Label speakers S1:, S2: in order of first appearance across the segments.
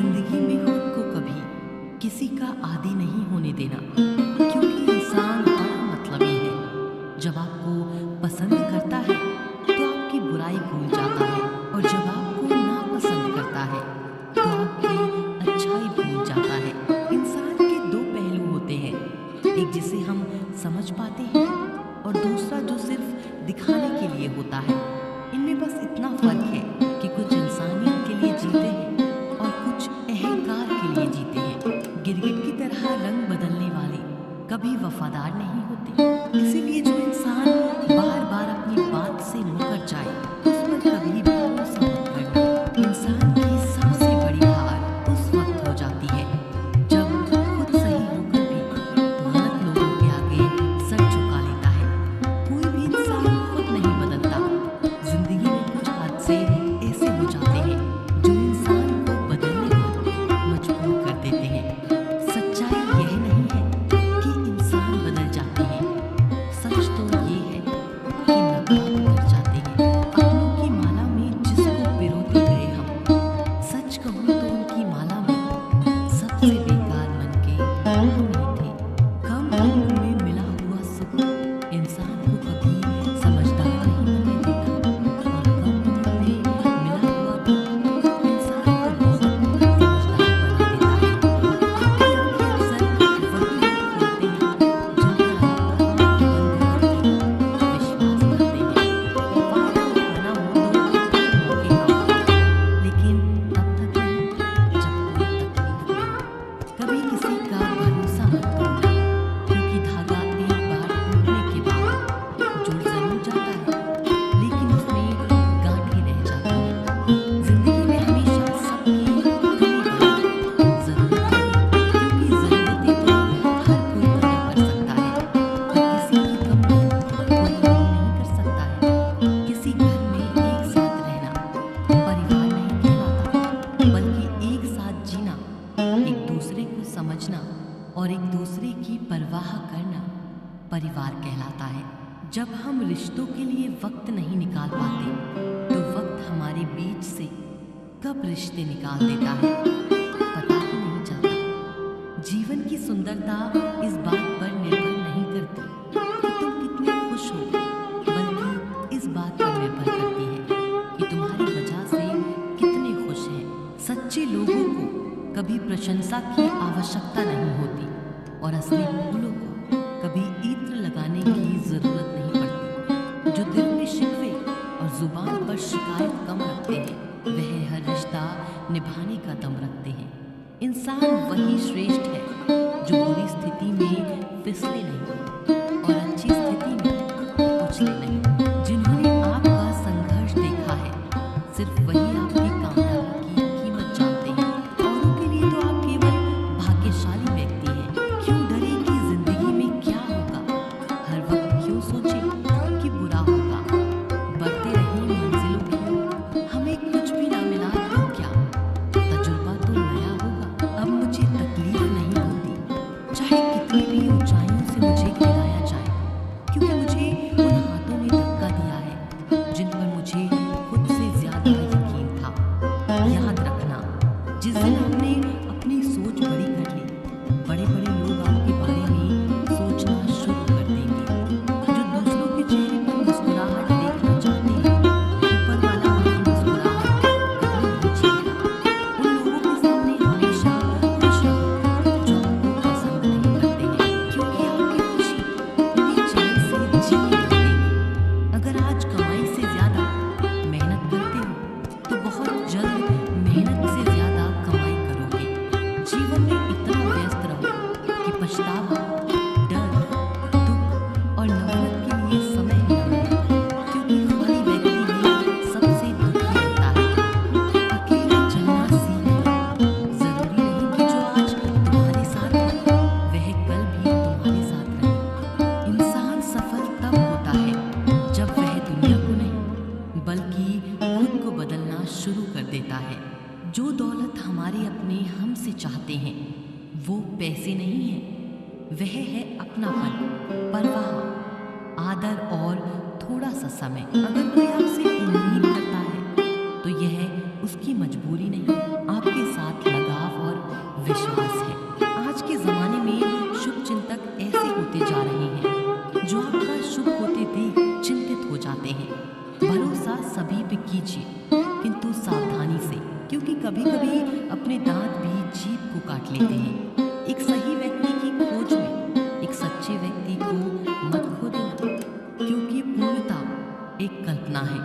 S1: जिंदगी में खुद को कभी किसी का आदी नहीं होने देना, क्योंकि इंसान बड़ा मतलबी है। जब आपको पसंद करता है तो आपकी बुराई भूल जाता है, और जब आपको नापसंद करता है तो आपकी अच्छाई भूल जाता है। इंसान के दो पहलू होते हैं, एक जिसे हम समझ पाते हैं और दूसरा जो सिर्फ दिखाने के लिए होता है। इनमें बस इतना फर्क है कि कुछ इंसानियत के लिए जीते हैं और कुछ अहंकार के लिए जीते हैं। गिरगिट की तरह रंग बदलने वाले कभी वफादार नहीं होते। इसीलिए जो इंसान बार बार अपनी बात से मुकर जाए उस पर कभी भी भरोसा मत करना। इंसान की सबसे बड़ी हार उस वक्त हो जाती है जब खुद सही होकर भी गलत लोगों के आगे सर झुका लेता है। कोई भी इंसान खुद नहीं बदलता। जिंदगी में कुछ हादसे ऐसे हो जाते हैं जो इंसान को बदलने पर मजबूर कर देते हैं। सच्चाई यह नहीं है कि इंसान बदल जाते हैं, सच तो ये है कि नकाब उतर जाते हैं। अपनों की माला में जिसको पिरोते गए हम, सच कहूँ तो उनकी माला में सबसे बेकार मन के हम ही थे। कम उम्र में मिला हुआ सुख इंसान को कभी समझदार नहीं बनने देता, और कम उम्र में मिला हुआ दुख इंसान को बहुत समझदार बना देता है। आपकी आंखें अक्सर वही लोग खोलते हैं जिन पर आप बंद करके विश्वास करते हैं। फायदा उठाना हो तो मौके का उठाओ, लेकिन तब तक नहीं जब कोई तकलीफ हो। कभी किसी का भरोसा मत तोड़ना, क्योंकि धागा एक बार टूटने के बाद जुड़ जरूर जाता है, लेकिन उसमें गांठें रह जाती हैं। जिंदगी में हमेशा सबकी कमी बढ़े जरूरत है, क्योंकि जरूरतें तो हर कोई पूरा कर सकता है, पर किसी की कमी कोई पूरी नहीं कर सकता है। किसी घर में एक साथ रहना परिवार नहीं कहलाता, बल्कि एक साथ जीना, एक दूसरे को समझना और एक दूसरे की परवाह करना परिवार कहलाता है। जब हम रिश्तों के लिए वक्त नहीं निकाल पाते तो वक्त हमारे बीच से कब रिश्ते निकाल देता है पता ही नहीं चलता। जीवन की सुंदरता इस बात पर निर्भर नहीं करती कि तुम कितने खुश हो, बल्कि इस बात पर निर्भर करती है कि तुम्हारी वजह से कितने खुश हैं। सच्चे लोगों को कभी प्रशंसा की आवश्यकता नहीं होती, और असली फूलों को कभी इत्र लगाने की जरूरत नहीं पड़ती। जो दिल में शिकवे और जुबान पर शिकायत कम रखते हैं, वह हर रिश्ता निभाने का दम रखते हैं। इंसान वही श्रेष्ठ है जो बुरी स्थिति में फिसले नहीं और अच्छी स्थिति में उछले नहीं। जिन्होंने आपका संघर्ष देखा है, सिर्फ वही आपकी कामयाबी की कीमत जानते हैं। औरों के लिए तो आप केवल भाग्यशाली व्यक्ति हैं। क्यों डरे कि जिंदगी में क्या होगा? हर वक्त क्यों सोचे कि बुरा होगा? बढ़ते रहे मंजिलों की ओर, हमें कुछ भी ना मिला तो क्या, तजुर्बा तो नया होगा। अब मुझे तकलीफ नहीं होती, चाहे कितनी भी ऊंचाइयों से मुझे गिराया जाए, क्योंकि मुझे उन हाथों ने धक्का दिया है जिन पर मुझे खुद से ज्यादा यकीन था। याद रखना, जिस दिन आपने अपनी सोच बड़ी कर ली, बड़े बड़े लोग आपके बारे में सोचना शुरू कर देंगे। जो दूसरों के चेहरे पर मुस्कुराहट देखना चाहते हैं, ऊपर वाला उनकी मुस्कुराहट कभी नहीं छेड़ता। उन लोगों के सामने हमेशा खुश रहो जो आपको पसंद नहीं करते हैं, क्योंकि आपकी खुशी उन्हें चैन से जीने नहीं देगी। अगर आज कमाई से ज्यादा मेहनत करते हो तो बहुत जल्द मेहनत से ज्यादा कमाई करोगे। जीवन में इतना व्यस्त रहो कि पछतावा, डर, दुख और नफरत के लिए समय न मिले, क्योंकि खाली व्यक्ति ही सबसे दुखी होता है। अकेले चलना सीखो। जरूरी नहीं कि जो आज तुम्हारे साथ है वह कल भी तुम्हारे साथ रहे। इंसान सफल तब होता है जब वह दुनिया को नहीं बल्कि खुद को बदलना शुरू कर देता है। जो दौलत हमारे अपने हमसे चाहते हैं वो पैसे नहीं है, वह है अपनापन, परवाह, आदर और थोड़ा सा समय। अगर कोई आपसे उम्मीद करता है तो यह उसकी मजबूरी नहीं, आपके साथ लगा कभी कभी अपने दांत भी जीभ को काट लेते हैं। एक सही व्यक्ति की खोज में एक सच्चे व्यक्ति को मत खो देना, क्योंकि पूर्णता एक कल्पना है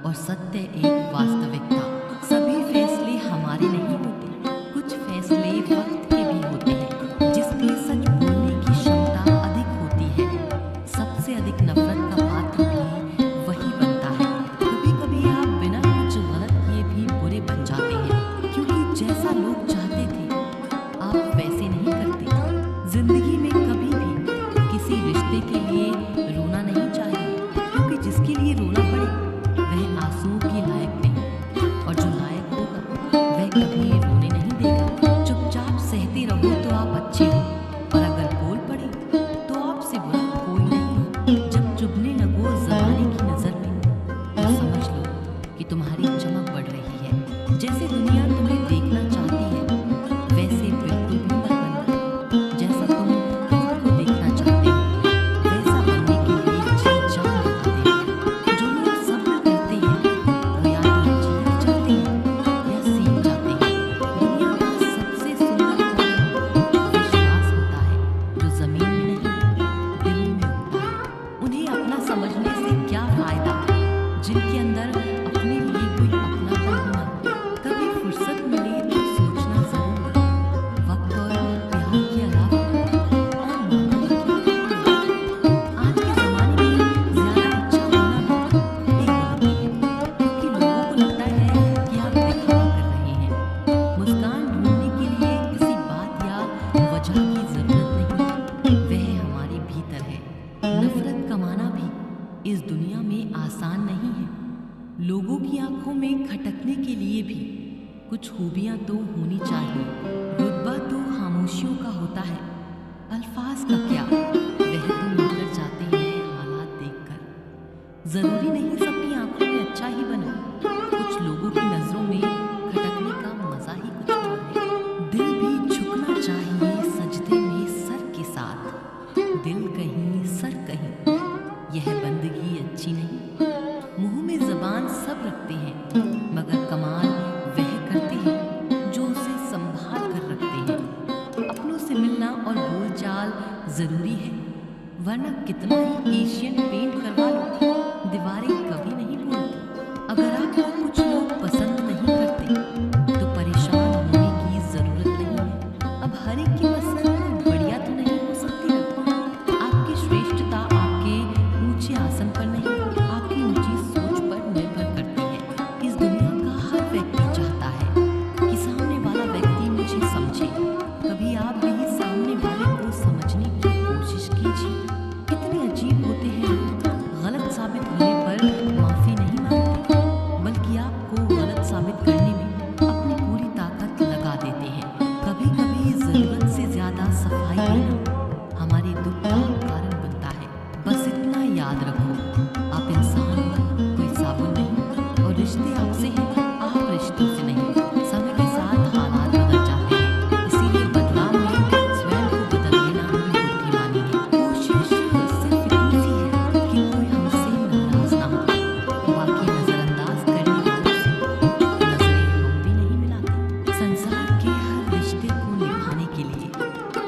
S1: और सत्य एक वास्तविकता। सभी फैसले हमारे नहीं होते, कुछ फैसले वक्त के भी होते हैं जिसमें सच बोलने की क्षमता अधिक होती है। सबसे अधिक नफरत का पात्र भी वही बनता है। कभी कभी आप बिना कुछ गलत किए भी बुरे बन जाते हैं, क्योंकि जैसा लोग चाहते थे आप वैसे नहीं करते। जिंदगी में कभी भी किसी रिश्ते के लिए रोना नहीं चाहिए, क्योंकि जिसके लिए रोना पड़े वह आंसुओं के लायक नहीं, और जो लायक होगा वह कभी रोने नहीं देगा। चुपचाप सहते रहो तो आप अच्छे हो, और अगर बोल पड़े तो आपसे बुरा कोई नहीं। जब चुभने लगो ज़माने की नज़र में तो समझ लो कि तुम्हारी चमक बढ़ रही है। जैसे दुनिया तुम्हें देखना चाहती है वैसे बिल्कुल भी मत बनना। जैसा तुम खुद को देखना चाहते हो वैसा बनने के लिए जी जान लगाते हो। जो लोग सब्र करते हैं वो या तो जीत जाते हैं या सीख जाते हैं। दुनिया का सबसे सुंदर फल विश्वास होता है, जो जमीन में नहीं दिल में होता है। उन्हें अपना समझने से क्या फायदा जिनके अंदर अपने लिए कोई अपनापन होना। कभी फुर्सत मिले तो सोचना जरूर, वक्त और प्यार के अलावा और मोहब्बत की। आज के ज़माने में ज़्यादा अच्छा होना भी एक गलती है, क्योंकि लोगों को लगता है कि आप दिखावा कर रहे हैं। मुस्कान ढूंढने के लिए किसी बात या वजह की ज़रूरत नहीं, वह हमारे भीतर है। नफरत कमाना भी इस दुनिया में आसान नहीं है। लोगों की आंखों में खटकने के लिए भी कुछ खूबियां तो होनी चाहिए। रुतबा तो खामोशियों का होता है, अल्फाज का क्या, वह तो मिलकर जाते हैं हालात देखकर। जरूरी नहीं सबकी आंखों में अच्छा ही बनो, कुछ लोगों की नजरों में खटकने का मजा ही कुछ और है। दिल भी झुकना चाहिए सजदे में सर के साथ, दिल कहीं सर कहीं, यह बंदगी अच्छी नहीं। मुंह में जबान सब रखते हैं, मगर कमाल वह करते हैं जो उसे संभाल कर रखते हैं। अपनों से मिलना और बोलचाल जरूरी है, वरना कितना ही एशियन पेंट करवा लो दीवारें कभी नहीं बोलती। अगर आपको कुछ लोग पसंद नहीं करते तो परेशान होने की जरूरत नहीं है। अब हर एक की पसंद बढ़िया तो नहीं हो सकती ना। आपकी श्रेष्ठता आपके ऊंचे आसन पर नहीं, आपकी ऊंची सोच पर निर्भर करती है। इस दुनिया का हर व्यक्ति चाहता है कि सामने वाला व्यक्ति मुझे समझे। कभी आप भी सामने वाले को समझने की कोशिश कीजिए। कितने अजीब होते हैं लोग, गलत साबित होने पर माफी नहीं मांगते, बल्कि आपको गलत साबित करने में अपनी पूरी ताकत लगा देते हैं। कभी कभी जरूरत से ज्यादा सफाई देना हमारे दुख का कारण बनता है। बस इतना याद रखो, आप इंसान हो, कोई साबुन नहीं, और रिश्ते आपसे हैं, आप रिश्तों से नहीं। समय के साथ हालात बदल जाते हैं, इसीलिए बदलाव में स्वयं को बदल लेना ही बुद्धिमानी है। कोशिश सिर्फ इतनी सी है कि कोई हमसे नाराज ना हो, बाकी नजरअंदाज करने वालों से नजरें हम भी नहीं मिलाते। संसार के हर रिश्ते को निभाने के लिए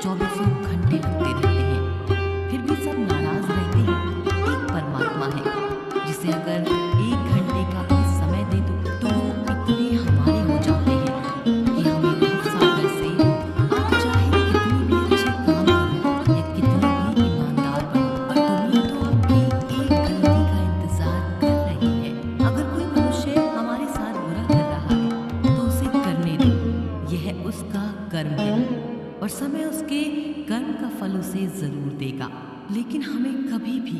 S1: 24 घंटे लगते रहते हैं, फिर भी सब नाराज रहते हैं। एक परमात्मा है जिसे अगर 1 घंटे का भी समय दे दो तो वो इतने हमारे हो जाते हैं कि हमें दूरसागर से आप चाहे कितनी भी अच्छे काम करो या कितने भी ईमानदार बनो, पर दुनिया तो आपकी एक गलती का इंतजार कर रही है। अगर कोई मनुष्य हमारे साथ बुरा कर रहा है तो उसे करने दो, यह उसका कर्म है और समय उसके कर्म का फल उसे जरूर देगा। लेकिन हमें कभी भी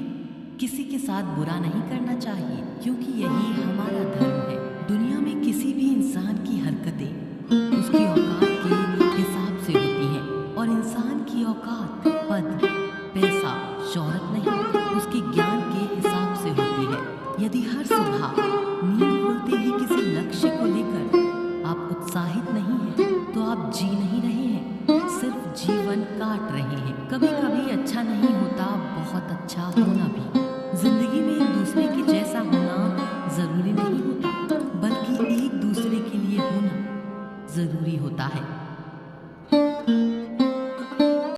S1: किसी के साथ बुरा नहीं करना चाहिए, क्योंकि यही हमारा धर्म है। दुनिया में किसी भी इंसान की हरकतें उसकी औकात के हिसाब से होती हैं, और इंसान की औकात पद, पैसा, शोहरत नहीं, उसके ज्ञान के हिसाब से होती है। यदि हर सुबह नींद खुलते ही किसी लक्ष्य को लेकर आप उत्साहित नहीं हैं तो आप जी नहीं रहे हैं, सिर्फ जीवन काट रहे हैं। कभी कभी अच्छा नहीं होता बहुत अच्छा होना भी। जिंदगी में एक दूसरे के जैसा होना जरूरी नहीं होता, बल्कि एक दूसरे के लिए होना ज़रूरी होता है।